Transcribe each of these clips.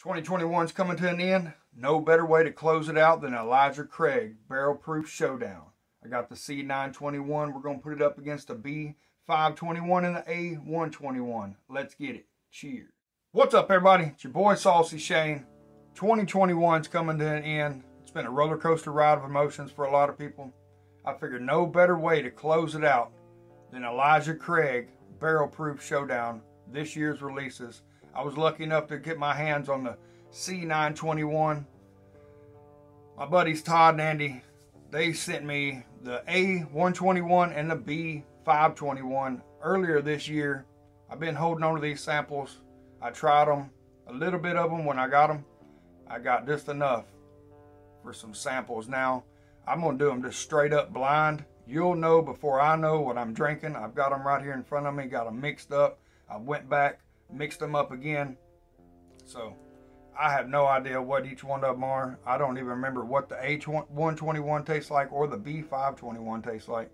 2021 is coming to an end. No better way to close it out than Elijah Craig Barrel Proof Showdown. I got the C921. We're going to put it up against the B521 and the A121. Let's get it. Cheers. What's up, everybody? It's your boy Saucy Shane. 2021 is coming to an end. It's been a roller coaster ride of emotions for a lot of people. I figured no better way to close it out than Elijah Craig Barrel Proof Showdown. This year's releases. I was lucky enough to get my hands on the C921. My buddies Todd and Andy, they sent me the A121 and the B521 earlier this year. I've been holding on to these samples. I tried them, a little bit of them when I got them. I got just enough for some samples. Now, I'm going to do them just straight up blind. You'll know before I know what I'm drinking. I've got them right here in front of me, got them mixed up. I went back, mixed them up again. So I have no idea what each one of them are. I don't even remember what the A121 tastes like or the B521 tastes like.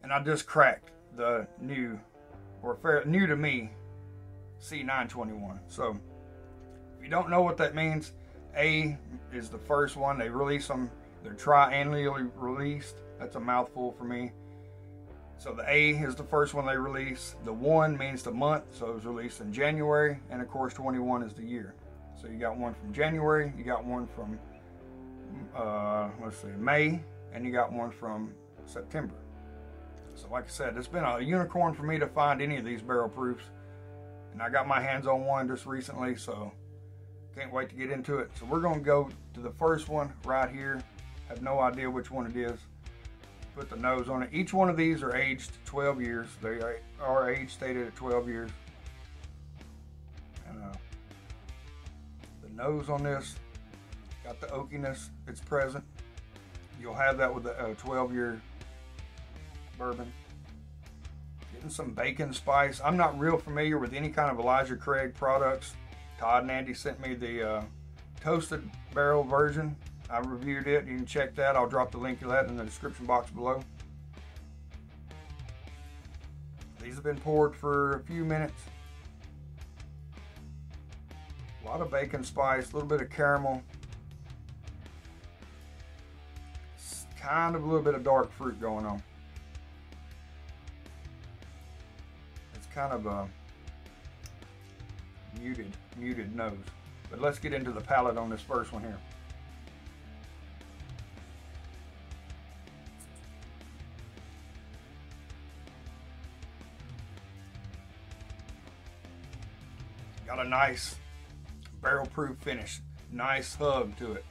And I just cracked the new to me C921. So if you don't know what that means, A is the first one. They release them. They're triannually released. That's a mouthful for me. So the A is the first one they release. The 1 means the month, so it was released in January. And of course 21 is the year. So you got one from January, you got one from May, and you got one from September. So like I said, it's been a unicorn for me to find any of these barrel proofs. And I got my hands on one just recently, so can't wait to get into it. So we're gonna go to the first one right here. Have no idea which one it is. Put the nose on it. Each one of these are aged 12 years. They are age stated at 12 years. And the nose on this got the oakiness. It's present. You'll have that with the 12-year bourbon. Getting some bacon spice. I'm not real familiar with any kind of Elijah Craig products. Todd and Andy sent me the toasted barrel version. I reviewed it. You can check that. I'll drop the link to that in the description box below. These have been poured for a few minutes. A lot of bacon spice, a little bit of caramel. Kind of a little bit of dark fruit going on. It's kind of a muted nose. But let's get into the palate on this first one here. Got a nice barrel proof finish. Nice hug to it.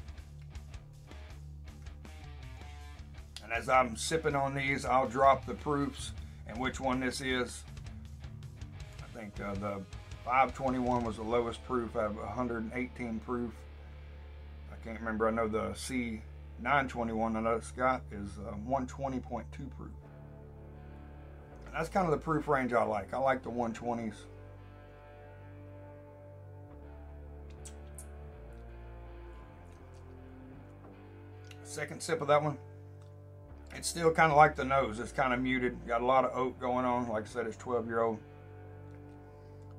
And as I'm sipping on these, I'll drop the proofs and which one this is. I think the 521 was the lowest proof out of 118 proof. I can't remember. I know the C921 that it's got is 120.2 proof. And that's kind of the proof range I like. I like the 120s. Second sip of that one, it's still kind of like the nose. It's kind of muted. Got a lot of oak going on. Like I said, it's 12-year-old.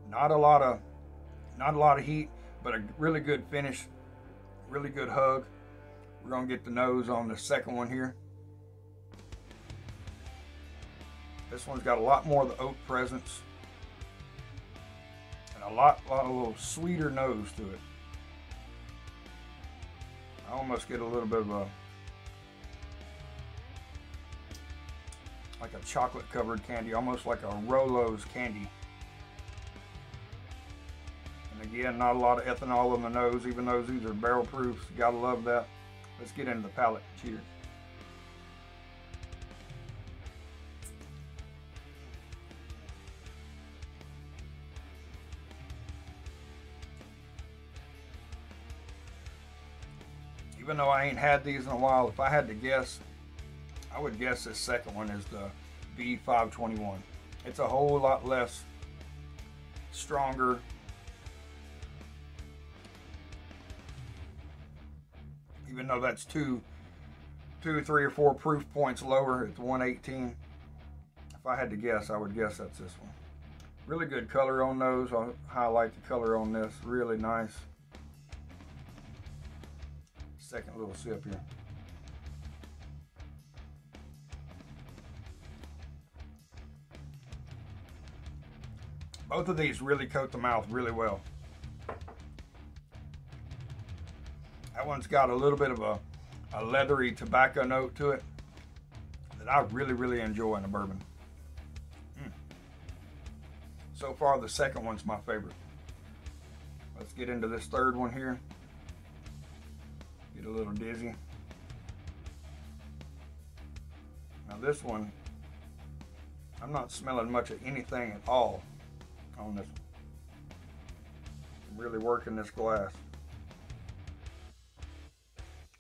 Not a lot of heat, but a really good finish. Really good hug. We're gonna get the nose on the second one here. This one's got a lot more of the oak presence and a lot of little sweeter nose to it. I almost get a little bit of like a chocolate covered candy, almost like a Rolo's candy. And again, not a lot of ethanol in the nose, even though these are barrel proofs. You gotta love that. Let's get into the palate. Cheers. Even though I ain't had these in a while, if I had to guess, I would guess this second one is the B521. It's a whole lot less stronger. Even though that's two, 3 or 4 proof points lower, it's 118. If I had to guess, I would guess that's this one. Really good color on those. I'll highlight the color on this. Really nice. Second little sip here. Both of these really coat the mouth really well. That one's got a little bit of a leathery tobacco note to it that I really enjoy in a bourbon. So far, the second one's my favorite. Let's get into this third one here. Get a little dizzy. Now this one, I'm not smelling much of anything at all on this one. I'm really working this glass.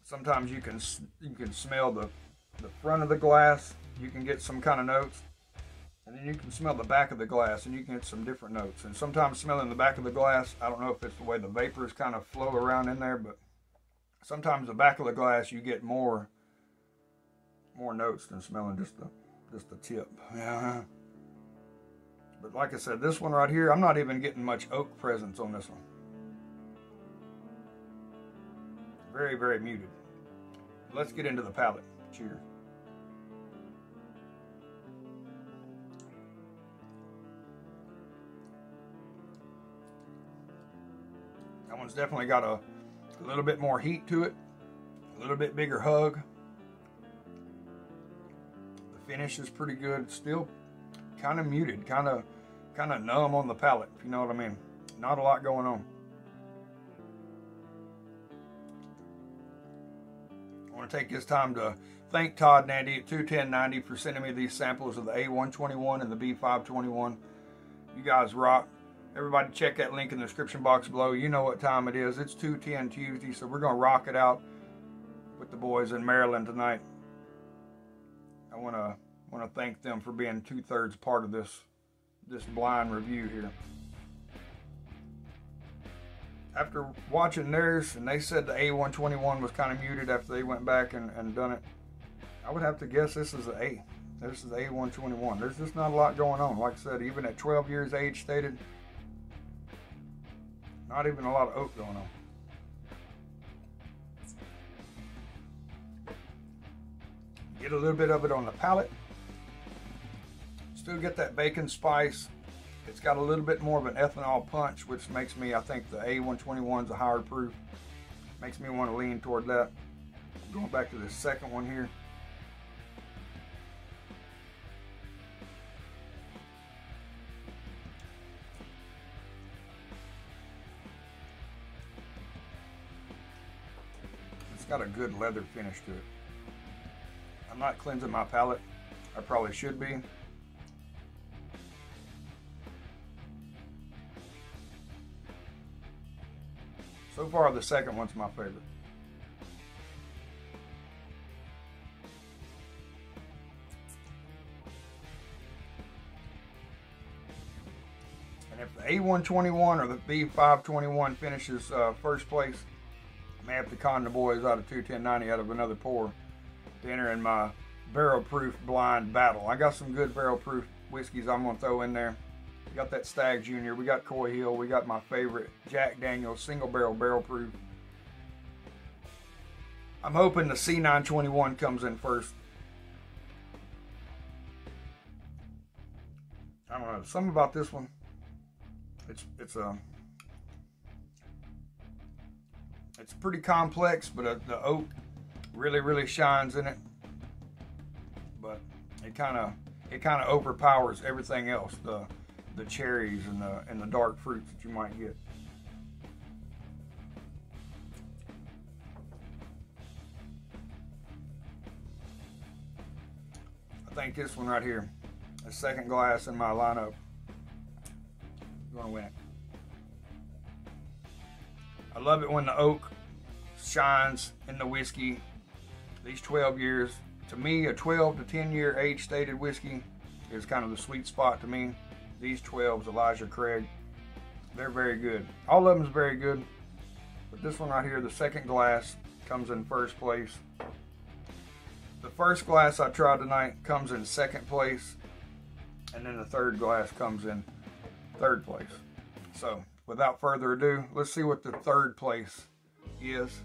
Sometimes you can smell the front of the glass. You can get some kind of notes. And then you can smell the back of the glass and you can get some different notes. And sometimes smelling the back of the glass, I don't know if it's the way the vapors kind of flow around in there, but sometimes the back of the glass you get more notes than smelling just the tip. Yeah. But like I said, this one right here, I'm not even getting much oak presence on this one. Very muted. Let's get into the palate. Cheers. That one's definitely got a little bit more heat to it, a little bit bigger hug. The finish is pretty good, still kind of muted, kind of numb on the palate, if you know what I mean. Not a lot going on. I want to take this time to thank Todd and Andy at 21090 for sending me these samples of the A121 and the B521. You guys rock. Everybody check that link in the description box below. You know what time it is. It's 2:10 Tuesday, so we're going to rock it out with the boys in Maryland tonight. I want to thank them for being 2/3 part of this blind review here. After watching theirs, and they said the A121 was kind of muted after they went back and done it, I would have to guess this is an A. This is the A121. There's just not a lot going on. Like I said, even at 12 years age stated, not even a lot of oak going on. Get a little bit of it on the palate. Still get that bacon spice. It's got a little bit more of an ethanol punch, which makes me, I think the A121 is a higher proof. Makes me want to lean toward that. Going back to the second one here. Got a good leather finish to it. I'm not cleansing my palate. I probably should be. So far, the second one's my favorite. And if the A121 or the B521 finishes first place, I may have to con the boys out of 21090 out of another pour to enter in my barrel proof blind battle. I got some good barrel proof whiskeys I'm going to throw in there. We got that Stag Junior, we got Coy Hill, we got my favorite Jack Daniel's single barrel proof. I'm hoping the C921 comes in first. I don't know, something about this one. It's pretty complex, but the oak really shines in it. But it kind of overpowers everything else, the cherries and the dark fruits that you might get. I think this one right here, the second glass in my lineup, is going to win it. I love it when the oak shines in the whiskey. These 12 years, to me, a 12 to 10 year age stated whiskey is kind of the sweet spot to me. These 12s, Elijah Craig, they're very good. All of them is very good, but this one right here, the second glass, comes in first place. The first glass I tried tonight comes in second place, and then the third glass comes in third place. So without further ado, let's see what the third place is.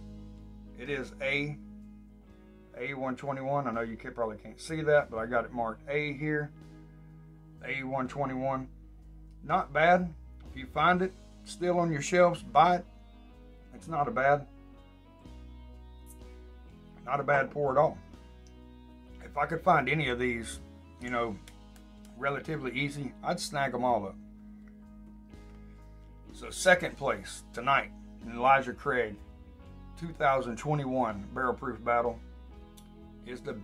It is A121. I know you probably can't see that, but I got it marked A here. A121. Not bad. If you find it still on your shelves, buy it. It's not a bad pour at all. If I could find any of these, you know, relatively easy, I'd snag them all up. So second place tonight in Elijah Craig 2021 barrel proof battle is the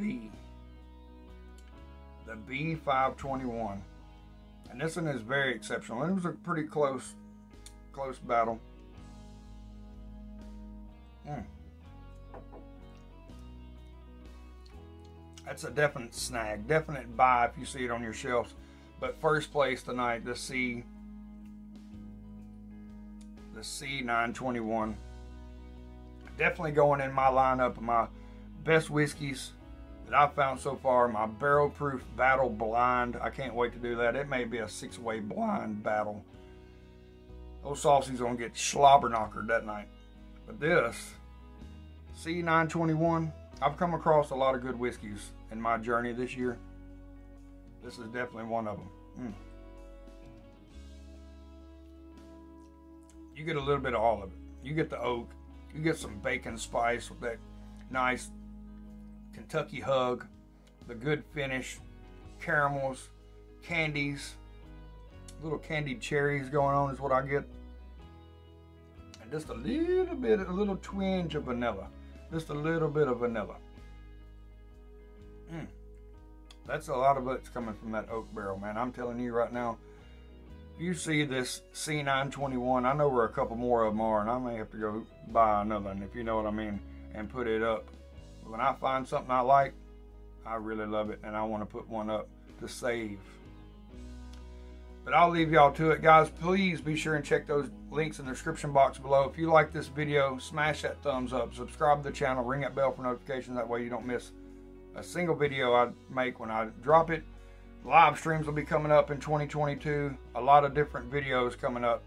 B521. And this one is very exceptional. It was a pretty close battle. That's a definite snag, definite buy if you see it on your shelves. But first place tonight, the C921. Definitely going in my lineup of my best whiskeys that I've found so far. My barrel proof battle blind. I can't wait to do that. It may be a 6-way blind battle. Those saucies gonna get slobber knockered that night. But this C921, I've come across a lot of good whiskeys in my journey this year. This is definitely one of them. You get a little bit of all of it. You get the oak, you get some bacon spice with that nice Kentucky hug, the good finish, caramels, candies, little candied cherries going on is what I get. And just a little twinge of vanilla. Just a little bit of vanilla. That's a lot of it's coming from that oak barrel, man. I'm telling you right now, if you see this C921, I know where a couple more of them are, and I may have to go buy another one, if you know what I mean, and put it up. When I find something I like, I really love it, and I want to put one up to save. But I'll leave y'all to it, guys. Please be sure and check those links in the description box below. If you like this video, smash that thumbs up, subscribe to the channel, ring that bell for notifications. That way you don't miss a single video I make when I drop it. Live streams will be coming up in 2022. A lot of different videos coming up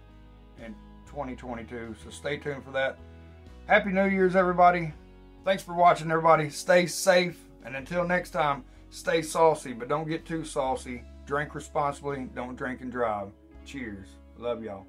in 2022, so stay tuned for that. Happy New Year's, everybody. Thanks for watching, everybody. Stay safe, and until next time, stay saucy, but don't get too saucy. Drink responsibly. Don't drink and drive. Cheers. Love y'all.